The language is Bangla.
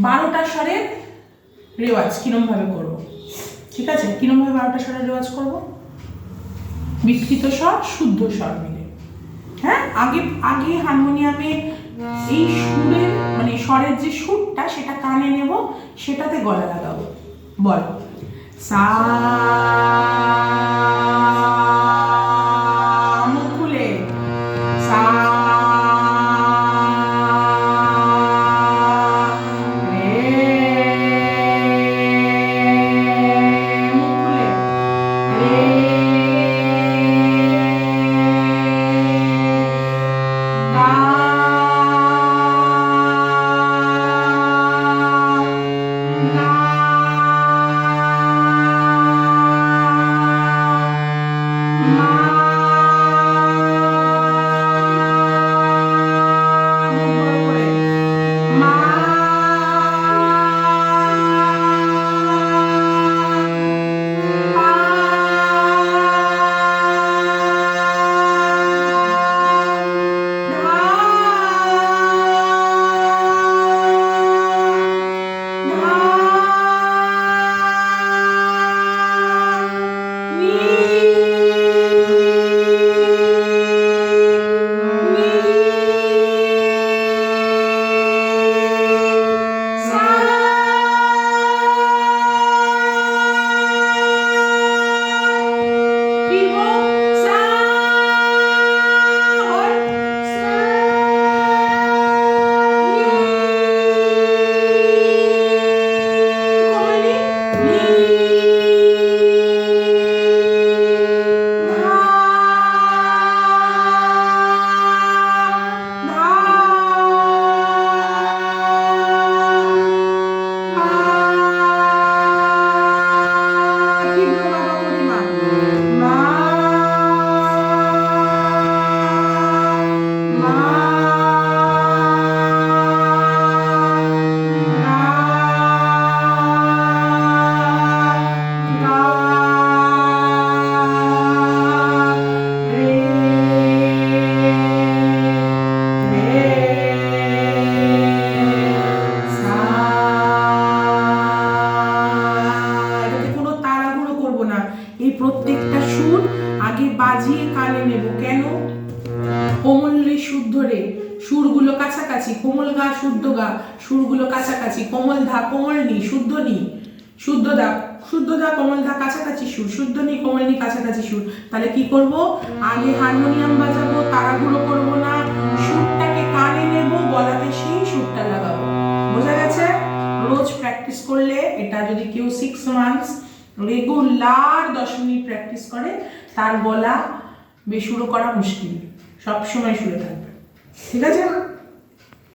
12টা স্বরের রেওয়াজ কিরম ভাবে করব, ঠিক আছে? কিরম ভাবে 12টা স্বরের রেওয়াজ করব? বিকৃত স্বর, শুদ্ধ স্বর মিলে। হ্যাঁ, আগে আগে হারমোনিয়ামে এই সুরের মানে স্বরের যে সুরটা সেটা কানে নেব, সেটাতে গলা লাগাবো। বল, সা, মুখ খুলে, সা, রে, মুখ খুলে, রে, গা, গা, মা, মুখ বড় করে, মা, পা, ধা, ধা, নি, নি, সা, ফিরবো, সা, আর সা, নি, কোমলি, নি, ধা, ধা, পা, তীব্র বাবা পরিমা, মা, মা, গা, গা, রে, রে, সা। এটাতে কোনো তাড়াহুড়ো করব না, এই প্রত্যেকটা সুর আগে বাজিয়ে কানে নেব। কেন? কোমল রে, শুদ্ধ রে, সুরগুলো কাছাকাছি, কোমল গা, শুদ্ধ গা, সুরগুলো কাছাকাছি, কোমল ধা, কোমল নি, শুদ্ধ নি, শুদ্ধ দা, শুদ্ধ দা, কোমল ধা, কাছাকাছি সুর, শুদ্ধ নি, কোমল নি, কাছাকাছি সুর। তাহলে কি করব? আগে হারমোনিয়াম বাজাবো, তাড়াহুড়ো করব না, সুরটাকে কানে নেব, গলাতে সেই সুরটা লাগাবো। বোঝা গেছে? রোজ প্র্যাকটিস করলে, এটা যদি কেউ 6 মান্থস রেগুলার 10 মিনিট প্র্যাকটিস করে, তার গলা বেসুরো করা মুশকিল, সবসময় সুরে থাকবে। ঠিক আছে?